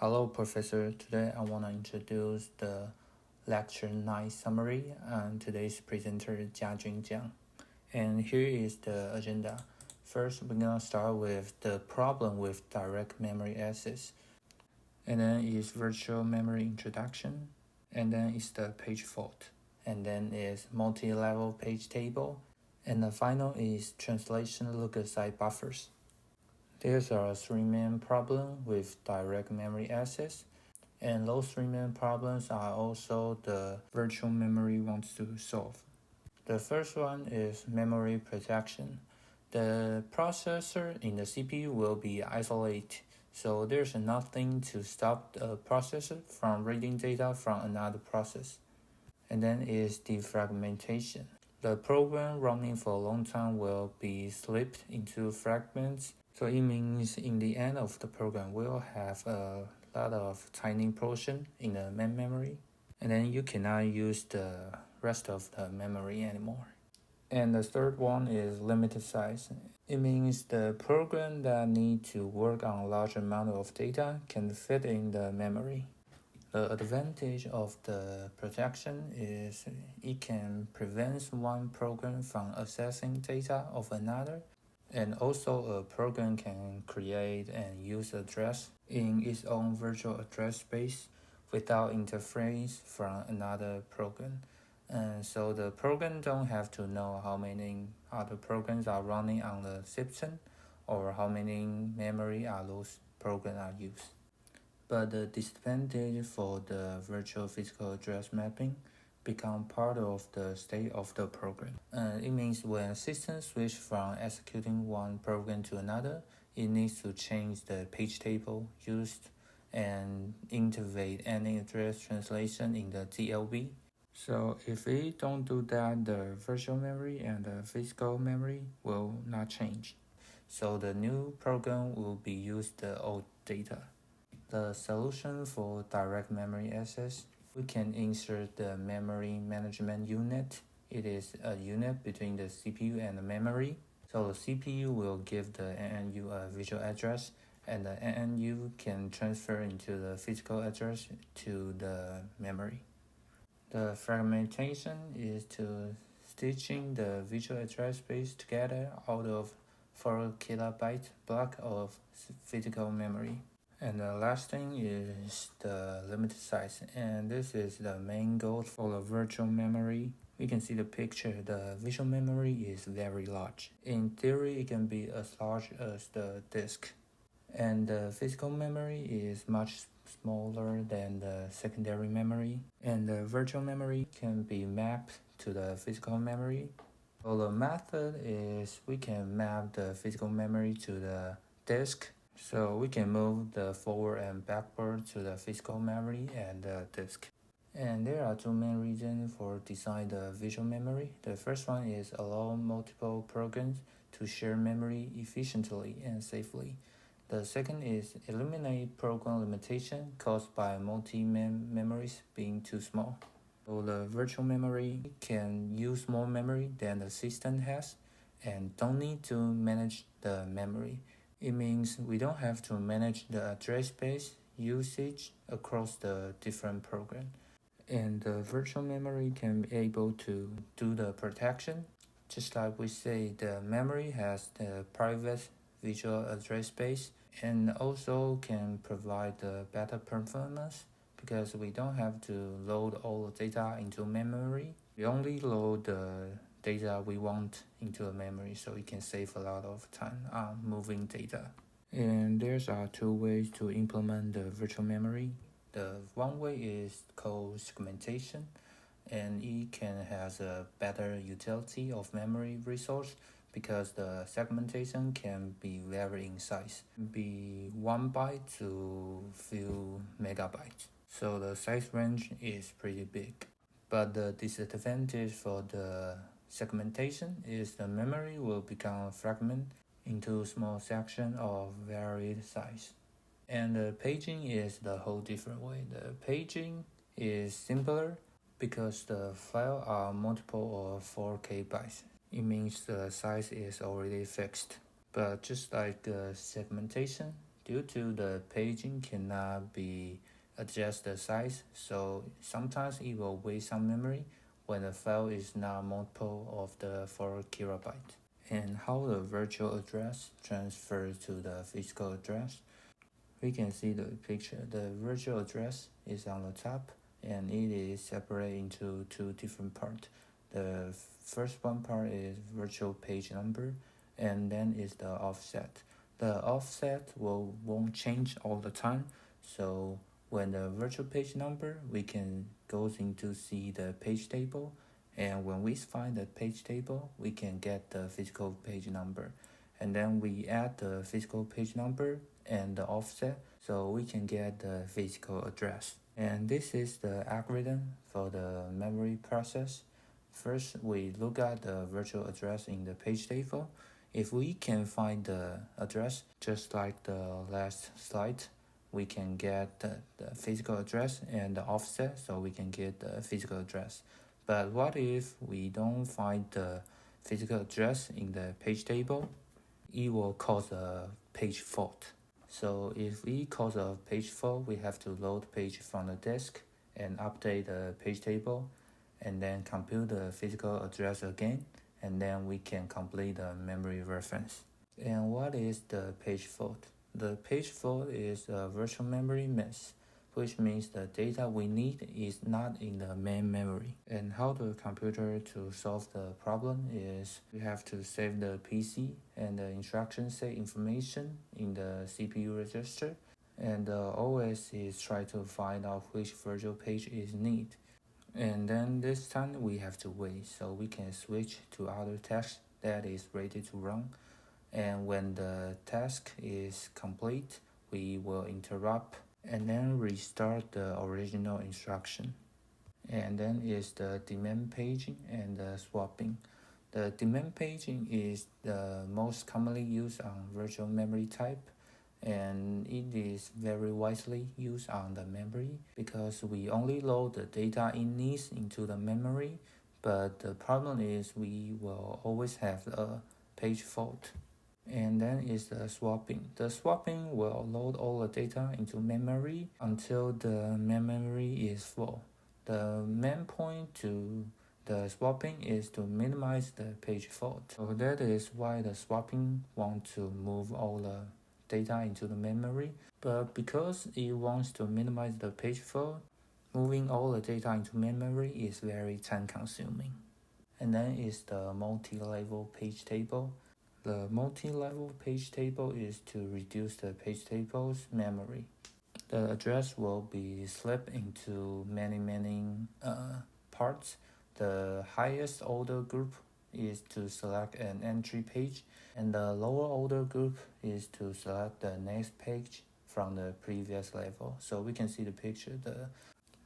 Hello, Professor. Today I want to introduce the Lecture 9 summary and today's presenter Jiajun Jiang. And here is the agenda. First, we're going to start with the problem with direct memory access. And then is virtual memory introduction. And then is the page fault. And then is multi-level page table. And the final is translation look-aside buffers. There's are three main problems with direct memory access, and those three main problems are also the virtual memory wants to solve. The first one is memory protection. The processor in the CPU will be isolated, so there's nothing to stop the processor from reading data from another process. And then is defragmentation. The program running for a long time will be split into fragments. So it means in the end of the program, we'll have a lot of tiny portion in the main memory. And then you cannot use the rest of the memory anymore. And the third one is limited size. It means the program that need to work on a large amount of data can fit in the memory. The advantage of the protection is it can prevent one program from accessing data of another, and also a program can create and use address in its own virtual address space without interference from another program. And so the program don't have to know how many other programs are running on the system or how many memory are those programs are used. But the disadvantage for the virtual physical address mapping become part of the state of the program. It means when systems switch from executing one program to another, it needs to change the page table used and intervene any address translation in the TLB. So if we don't do that, the virtual memory and the physical memory will not change. So the new program will be used the old data. The solution for direct memory access, we can insert the memory management unit. It is a unit between the CPU and the memory. So the CPU will give the NNU a visual address, and the NNU can transfer into the physical address to the memory. The fragmentation is to stitching the visual address space together out of 4 kilobyte block of physical memory. And the last thing is the limited size, and this is the main goal for the virtual memory. We can see the picture, the visual memory is very large. In theory, it can be as large as the disk. And the physical memory is much smaller than the secondary memory. And the virtual memory can be mapped to the physical memory. So the method is we can map the physical memory to the disk. So we can move the forward and backward to the physical memory and the disk. And there are two main reasons for design the visual memory. The first one is allow multiple programs to share memory efficiently and safely. The second is eliminate program limitation caused by multi-memories being too small. So the virtual memory can use more memory than the system has and don't need to manage the memory. It means we don't have to manage the address space usage across the different programs. And the virtual memory can be able to do the protection. Just like we say, the memory has the private visual address space and also can provide the better performance because we don't have to load all the data into memory. We only load the data we want into a memory, so it can save a lot of time on moving data. And there's two ways to implement the virtual memory. The one way is called segmentation, and it can have a better utility of memory resource because the segmentation can be vary in size, be 1 byte to few megabytes. So the size range is pretty big. But the disadvantage for the segmentation is the memory will become fragmented into small sections of varied size. And the paging is the whole different way. The paging is simpler because the file are multiple of 4K bytes. It means the size is already fixed. But just like the segmentation, due to the paging cannot be adjust the size, so sometimes it will waste some memory when the file is not multiple of the 4 kilobyte. And how the virtual address transfers to the physical address. We can see the picture. The virtual address is on the top and it is separated into two different parts. The first one part is virtual page number and then is the offset. The offset won't change all the time, so when the virtual page number, we can go into see the page table, and when we find the page table, we can get the physical page number, and then we add the physical page number and the offset, so we can get the physical address. And this is the algorithm for the memory process. First, we look at the virtual address in the page table. If we can find the address, just like the last slide, we can get the physical address and the offset, so we can get the physical address. But what if we don't find the physical address in the page table? It will cause a page fault. So if we cause a page fault, we have to load page from the disk and update the page table, and then compute the physical address again, and then we can complete the memory reference. And what is the page fault? The page fault is a virtual memory miss, which means the data we need is not in the main memory. And how the computer to solve the problem is we have to save the PC and the instruction set information in the CPU register, and the OS is try to find out which virtual page is needed. And then this time we have to wait, so we can switch to other task that is ready to run. And when the task is complete, we will interrupt and then restart the original instruction. And then is the demand paging and the swapping. The demand paging is the most commonly used on virtual memory type, and it is very widely used on the memory because we only load the data it needs into the memory, but the problem is we will always have a page fault. And then is the swapping. The swapping will load all the data into memory until the memory is full. The main point to the swapping is to minimize the page fault. So that is why the swapping wants to move all the data into the memory, but because it wants to minimize the page fault, moving all the data into memory is very time consuming. And then is the multi-level page table. The multi-level page table is to reduce the page table's memory. The address will be split into many parts. The highest order group is to select an entry page, and the lower order group is to select the next page from the previous level. So we can see the picture.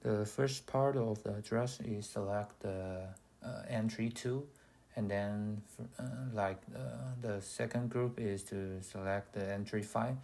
The first part of the address is select the entry 2, and then the second group is to select the entry 5.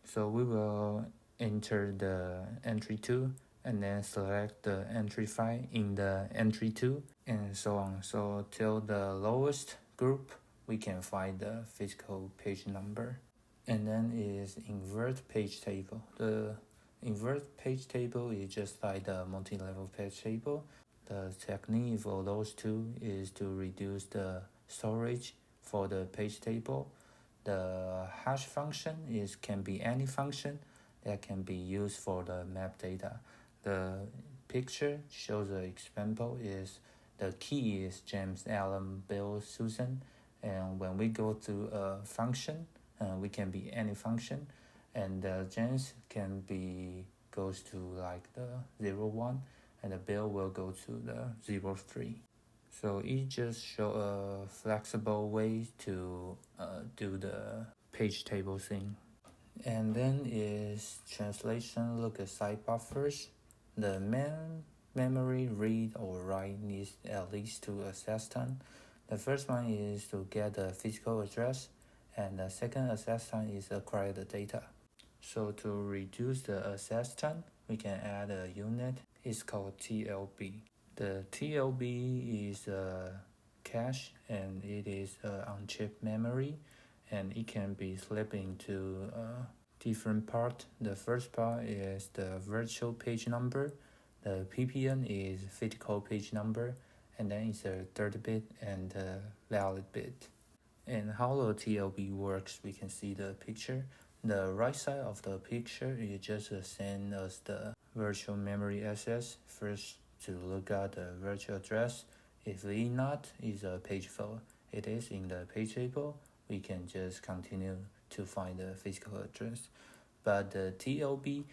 So we will enter the entry 2 and then select the entry 5 in the entry 2, and so on. So till the lowest group, we can find the physical page number. And then is invert page table. The invert page table is just like the multi-level page table. The technique for those two is to reduce the storage for the page table. The hash function can be any function that can be used for the map data. The picture shows the example is the key is James, Alan, Bill, Susan, and when we go to a function, we can be any function, and James can be goes to like the 01, and the Bill will go to the 03. So it just show a flexible way to do the page table thing. And then is translation look at site buffers. The main memory read or write needs at least 2 access time. The first one is to get the physical address, and the second access time is acquire the data. So to reduce the access time, we can add a unit. It's called TLB. The TLB is a cache, and it is on-chip memory, and it can be split into different parts. The first part is the virtual page number. The PPN is physical page number, and then it's a third bit and a valid bit. And how the TLB works, we can see the picture. The right side of the picture is just the same as the virtual memory access. First, to look at the virtual address. If it not is a page file, it is in the page table, we can just continue to find the physical address. But the TLB,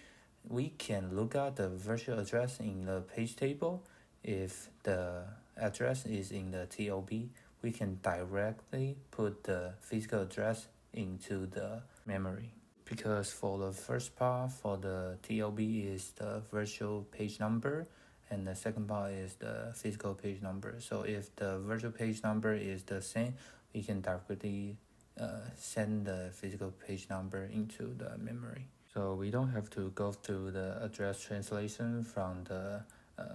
we can look at the virtual address in the page table. If the address is in the TLB, we can directly put the physical address into the memory. Because for the first part, for the TLB is the virtual page number, and the second part is the physical page number. So if the virtual page number is the same, we can directly send the physical page number into the memory. So we don't have to go through the address translation from the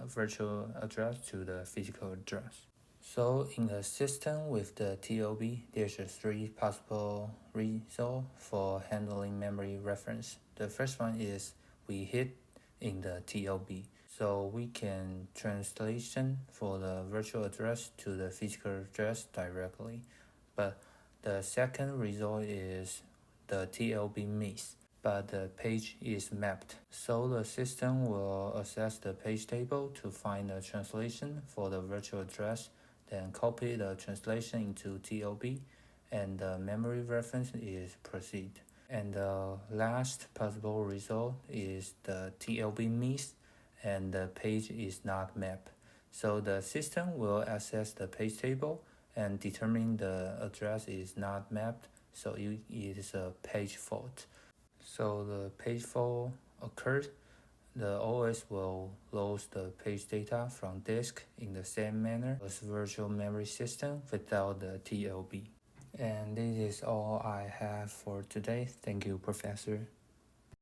virtual address to the physical address. So in a system with the TLB, there's 3 possible results for handling memory reference. The first one is we hit in the TLB. So we can translation for the virtual address to the physical address directly. But the second result is the TLB miss, but the page is mapped. So the system will access the page table to find the translation for the virtual address, then copy the translation into TLB, and the memory reference is proceed. And the last possible result is the TLB miss and the page is not mapped. So the system will access the page table and determine the address is not mapped, so it is a page fault. So the page fault occurred, the OS will lose the page data from disk in the same manner as virtual memory system without the TLB. And this is all I have for today. Thank you, Professor.